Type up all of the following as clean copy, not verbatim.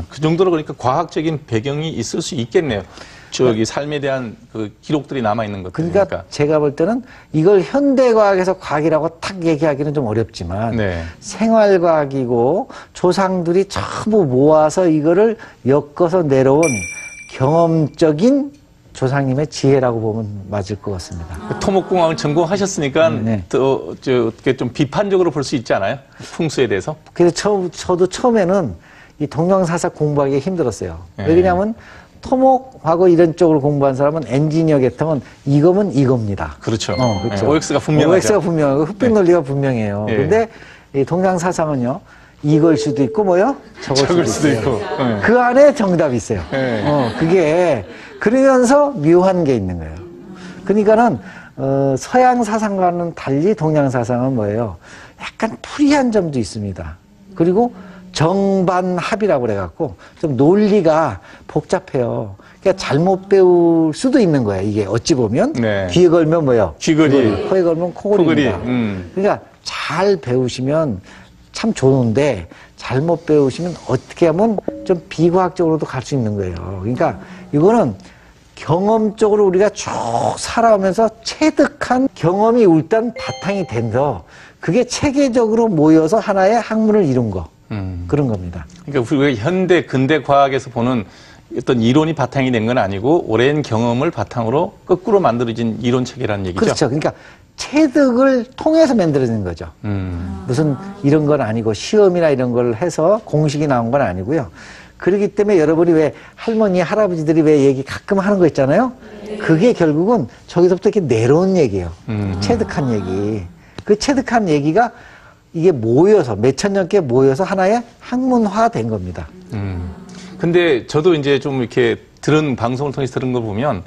그 정도로 그러니까 과학적인 배경이 있을 수 있겠네요. 저기 삶에 대한 그 기록들이 남아있는 것들. 그러니까 제가 볼 때는 이걸 현대과학에서 과학이라고 탁 얘기하기는 좀 어렵지만 네. 생활과학이고 조상들이 전부 모아서 이거를 엮어서 내려온 경험적인 조상님의 지혜라고 보면 맞을 것 같습니다. 토목공학을 전공하셨으니까 네. 더 어떻게 좀 비판적으로 볼 수 있지 않아요? 풍수에 대해서? 그래서 저도 처음에는 이 동양사사 공부하기 힘들었어요. 네. 왜냐하면 토목하고 이런 쪽으로 공부한 사람은 엔지니어 계통은 이거면 이겁니다. 그렇죠. 그렇죠. 네. OX가 분명하죠. OX가 분명하고 흑백 논리가 분명해요. 네. 근데 이 동양사상은요, 이걸 수도 있고 뭐요? 저걸 수도 있고. 네. 그 안에 정답이 있어요. 네. 그게 그러면서 묘한 게 있는 거예요. 그러니까는 서양 사상과는 달리 동양 사상은 뭐예요? 약간 풀이한 점도 있습니다. 그리고 정반합이라고 그래갖고 좀 논리가 복잡해요. 그러니까 잘못 배울 수도 있는 거야. 이게 어찌 보면 네. 귀에 걸면 뭐예요? 귀걸이, 코에 걸면 코걸이입니다. 코걸이. 그러니까 잘 배우시면 참 좋은데 잘못 배우시면 어떻게 하면 좀 비과학적으로도 갈 수 있는 거예요. 그러니까 이거는 경험적으로 우리가 쭉 살아오면서 체득한 경험이 일단 바탕이 돼서 그게 체계적으로 모여서 하나의 학문을 이룬 거. 그런 겁니다. 그러니까 우리가 현대 근대 과학에서 보는 어떤 이론이 바탕이 된 건 아니고 오랜 경험을 바탕으로 거꾸로 만들어진 이론 체계라는 얘기죠. 그렇죠. 그러니까 체득을 통해서 만들어진 거죠. 무슨 이런 건 아니고 시험이나 이런 걸 해서 공식이 나온 건 아니고요. 그렇기 때문에 여러분이 왜 할머니, 할아버지들이 왜 얘기 가끔 하는 거 있잖아요. 그게 결국은 저기서부터 이렇게 내려온 얘기예요. 체득한 얘기. 그 체득한 얘기가 이게 모여서 몇천 년께 모여서 하나의 학문화 된 겁니다. 근데 저도 이제 좀 이렇게 방송을 통해서 들은 거 보면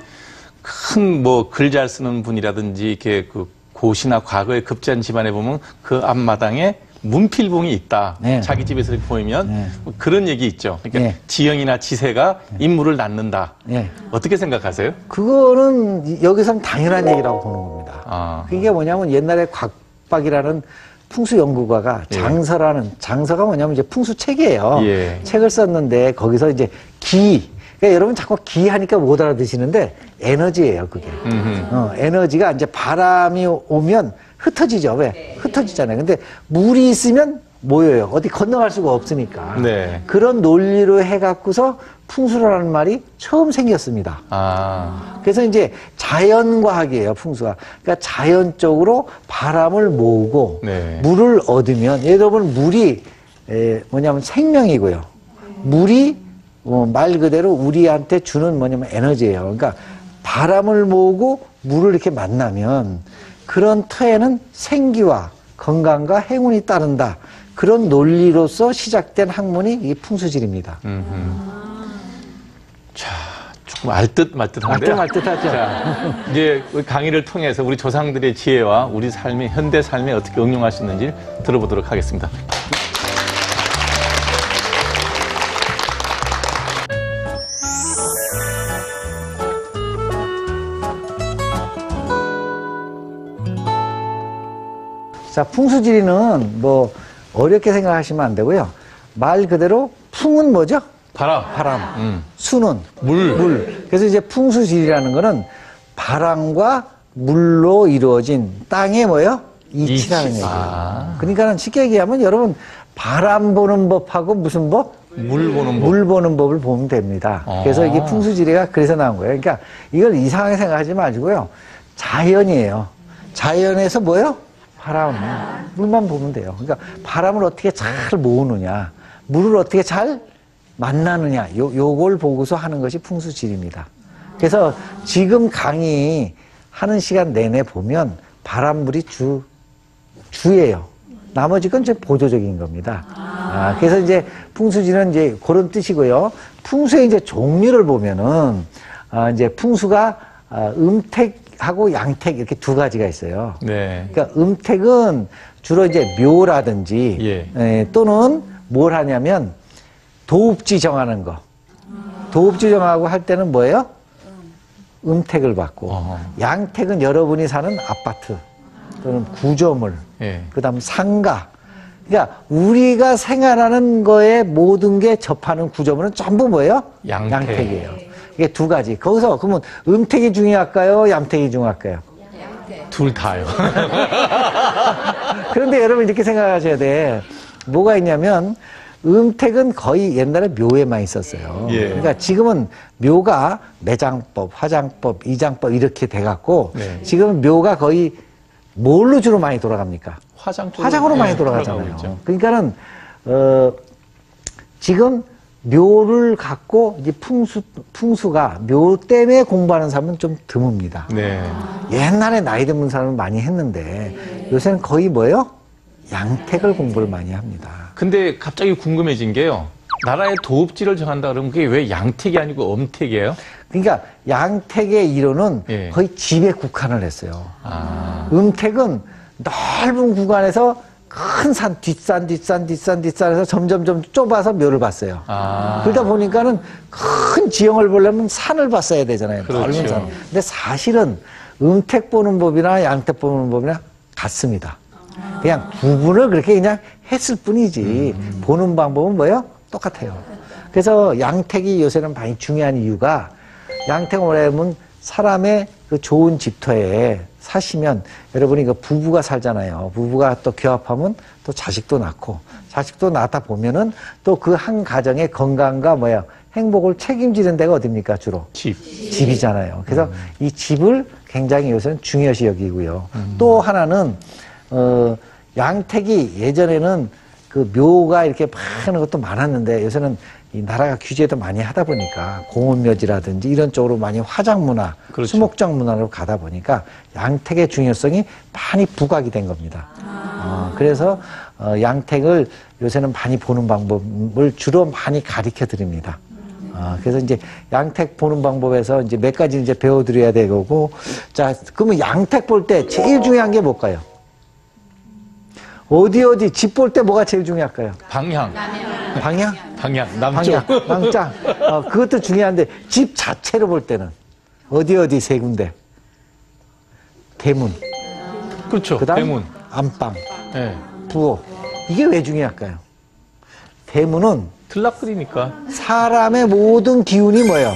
큰 뭐 글 잘 쓰는 분이라든지 이렇게 그 고시나 과거에 급제한 집안에 보면 그 앞마당에 문필봉이 있다. 네. 자기 집에서 이렇게 보이면 네. 뭐 그런 얘기 있죠. 그러니까 네. 지형이나 지세가 인물을 낳는다. 네. 어떻게 생각하세요? 그거는 여기서는 당연한 얘기라고 보는 겁니다. 그게 뭐냐면 옛날에 곽박이라는 풍수 연구가가 장서가 뭐냐면 이제 풍수 책이에요. 예. 책을 썼는데 거기서 이제 그러니까 여러분 자꾸 기 하니까 못 알아듣시는데 에너지예요, 그게. 에너지가 이제 바람이 오면 흩어지죠. 왜? 흩어지잖아요. 근데 물이 있으면 모여요. 어디 건너갈 수가 없으니까. 네. 그런 논리로 해갖고서 풍수라는 말이 처음 생겼습니다. 그래서 이제 자연과학이에요, 풍수가. 그러니까 자연적으로 바람을 모으고 네. 물을 얻으면, 여러분 물이 뭐냐면 생명이고요. 물이 말 그대로 우리한테 주는 뭐냐면 에너지예요. 그러니까 바람을 모으고 물을 이렇게 만나면 그런 터에는 생기와 건강과 행운이 따른다. 그런 논리로서 시작된 학문이 이 풍수질입니다. 자, 조금 알듯 말듯한데요. 알듯하죠. 자, 이제 강의를 통해서 우리 조상들의 지혜와 우리 삶의 현대 삶에 어떻게 응용할 수 있는지 들어보도록 하겠습니다. 자, 풍수지리는 뭐 어렵게 생각하시면 안 되고요. 말 그대로 풍은 뭐죠? 바람. 수는 물. 그래서 이제 풍수지리라는 거는 바람과 물로 이루어진 땅의 뭐예요? 이치라는 얘기예요. 그러니까 쉽게 얘기하면 여러분 바람 보는 법하고 무슨 법? 물 보는 법. 물 보는 법을 보면 됩니다. 그래서 이게 풍수지리가 그래서 나온 거예요. 그러니까 이걸 이상하게 생각하지 마시고요. 자연이에요. 자연에서 뭐예요? 바람. 물만 보면 돼요. 그러니까 바람을 어떻게 잘 모으느냐, 물을 어떻게 잘 만나느냐, 요걸 보고서 하는 것이 풍수지리입니다. 그래서 지금 강의 하는 시간 내내 보면 바람물이 주예요. 나머지 건 이제 보조적인 겁니다. 그래서 이제 풍수지리는 이제 그런 뜻이고요. 풍수의 이제 종류를 보면은, 이제 풍수가, 음택하고 양택 이렇게 두 가지가 있어요. 네. 그러니까 음택은 주로 이제 묘라든지, 또는 뭘 하냐면 도읍지 정하는 거. 도읍지 정하고 할 때는 뭐예요? 음택을 받고. 양택은 여러분이 사는 아파트 또는 구조물, 그다음 상가. 그러니까 우리가 생활하는 거에 모든 게 접하는 구조물은 전부 뭐예요? 양택이에요. 이게 두 가지. 거기서 그러면 음택이 중요할까요? 양택이 중요할까요? 둘 다요. 그런데 여러분 이렇게 생각하셔야 돼. 뭐가 있냐면 음택은 거의 옛날에 묘에만 있었어요. 예. 그러니까 지금은 묘가 매장법, 화장법, 이장법 이렇게 돼갖고 네. 지금 묘가 거의 뭘로 주로 많이 돌아갑니까? 화장으로 많이 돌아가잖아요. 그러니까는 지금 묘를 갖고 이제 풍수가 묘 때문에 공부하는 사람은 좀 드뭅니다. 네. 옛날에 나이 든 사람은 많이 했는데 요새는 거의 뭐예요? 양택을 공부를 많이 합니다. 근데 갑자기 궁금해진 게요. 나라의 도읍지를 정한다 그러면 그게 왜 양택이 아니고 엄택이에요? 그러니까 양택의 이론은 예. 거의 집에 국한을 했어요. 아. 음택은 넓은 구간에서 큰 산, 뒷산에서 점점 좁아서 묘를 봤어요. 아. 그러다 보니까는 큰 지형을 보려면 산을 봤어야 되잖아요. 그렇죠. 넓은 산. 근데 사실은 음택 보는 법이나 양택 보는 법이나 같습니다. 그냥 구분을 그렇게 그냥 했을 뿐이지 보는 방법은 뭐예요? 똑같아요. 그래서 양택이 요새는 많이 중요한 이유가 양택은 뭐냐면 사람의 그 좋은 집터에 사시면 여러분이 그 부부가 살잖아요. 부부가 또 교합하면 또 자식도 낳고 자식도 낳다 보면은 또 그 한 가정의 건강과 뭐야 행복을 책임지는 데가 어딥니까 주로? 집이잖아요. 그래서 이 집을 굉장히 요새는 중요시 여기고요. 또 하나는 양택이 예전에는 그 묘가 이렇게 막 하는 것도 많았는데 요새는 이 나라가 규제도 많이 하다 보니까 공원묘지라든지 이런 쪽으로 많이 화장문화, 그렇죠. 수목장 문화로 가다 보니까 양택의 중요성이 많이 부각이 된 겁니다. 그래서 양택을 요새는 많이 보는 방법을 주로 많이 가르쳐 드립니다. 그래서 이제 양택 보는 방법에서 이제 몇 가지 이제 배워드려야 되고, 자, 그러면 양택 볼 때 제일 중요한 게 뭘까요? 어디 집 볼 때 뭐가 제일 중요할까요? 방향. 방향, 남쪽. 방장. 그것도 중요한데 집 자체로 볼 때는 어디 세 군데. 대문. 그렇죠. 그다음 대문. 안방. 네. 부엌. 이게 왜 중요할까요? 대문은 들락거리니까. 사람의 모든 기운이 뭐예요?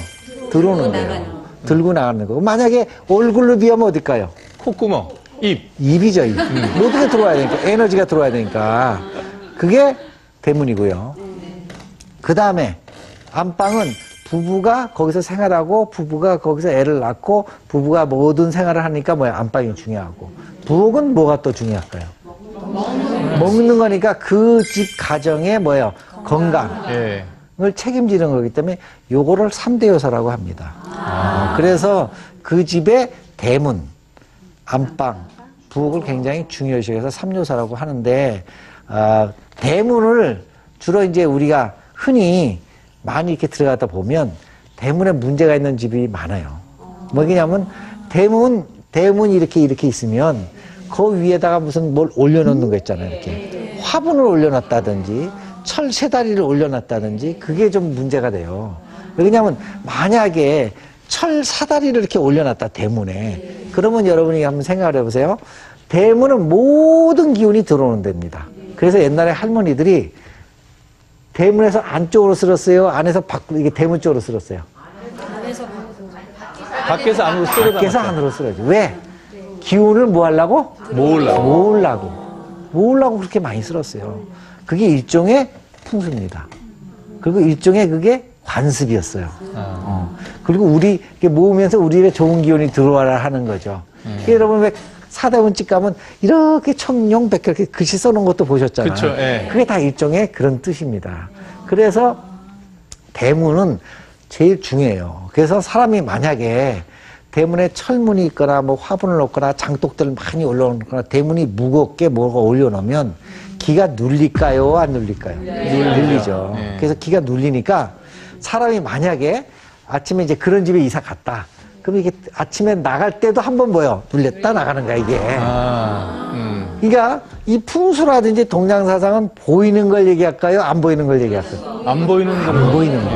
들어오는 거예요. 들고 나가는 거고. 만약에 얼굴로 비하면 어딜까요? 콧구멍, 입. 입이죠, 입. 모든 게 들어와야 되니까. 에너지가 들어와야 되니까. 그게 대문이고요. 그 다음에 안방은 부부가 거기서 생활하고 부부가 거기서 애를 낳고 부부가 모든 생활을 하니까 뭐야? 안방이 중요하고. 부엌은 뭐가 또 중요할까요? 먹는 거니까 그 집 가정의 뭐예요? 건강을 책임지는 거기 때문에 요거를 3대 요소라고 합니다. 그래서 그 집의 대문, 안방, 부엌을 굉장히 중요시 해서 3요소라고 하는데, 대문을 주로 이제 우리가 흔히 많이 이렇게 들어가다 보면 대문에 문제가 있는 집이 많아요. 뭐냐면 대문이 이렇게 있으면 그 위에다가 무슨 뭘 올려놓는 거 있잖아요. 이렇게 화분을 올려놨다든지 철 세 다리를 올려놨다든지 그게 좀 문제가 돼요. 왜냐하면 만약에 철 사다리를 이렇게 올려놨다 대문에 그러면 여러분이 한번 생각을 해보세요. 대문은 모든 기운이 들어오는 데입니다. 그래서 옛날에 할머니들이 대문에서 안쪽으로 쓸었어요? 안에서 이게 대문 쪽으로 쓸었어요? 밖에서 안으로 쓸어. 밖에서 안으로 쓸어야지. 왜? 기운을 뭐 하려고? 모으려고 그렇게 많이 쓸었어요. 그게 일종의 풍수입니다. 그리고 일종의 그게 관습이었어요. 그리고 우리 모으면서 우리 집에 좋은 기운이 들어와라 하는 거죠. 여러분 왜 사대문집 가면 이렇게 청룡백혈 이렇게 글씨 써놓은 것도 보셨잖아요. 그쵸, 예. 그게 다 일종의 그런 뜻입니다. 그래서 대문은 제일 중요해요. 그래서 사람이 만약에 대문에 철문이 있거나 뭐 화분을 놓거나 장독들을 많이 올려놓거나 대문이 무겁게 뭐가 올려놓으면 기가 눌릴까요? 안 눌릴까요? 눌리죠. 네. 그래서 기가 눌리니까 사람이 만약에 아침에 이제 그런 집에 이사 갔다. 그럼 이게 아침에 나갈 때도 한번 뭐요? 눌렸다 나가는 거야, 이게. 그러니까 이 풍수라든지 동양사상은 보이는 걸 얘기할까요? 안 보이는 걸 얘기할까요? 안 보이는 거. 안 보이는 거.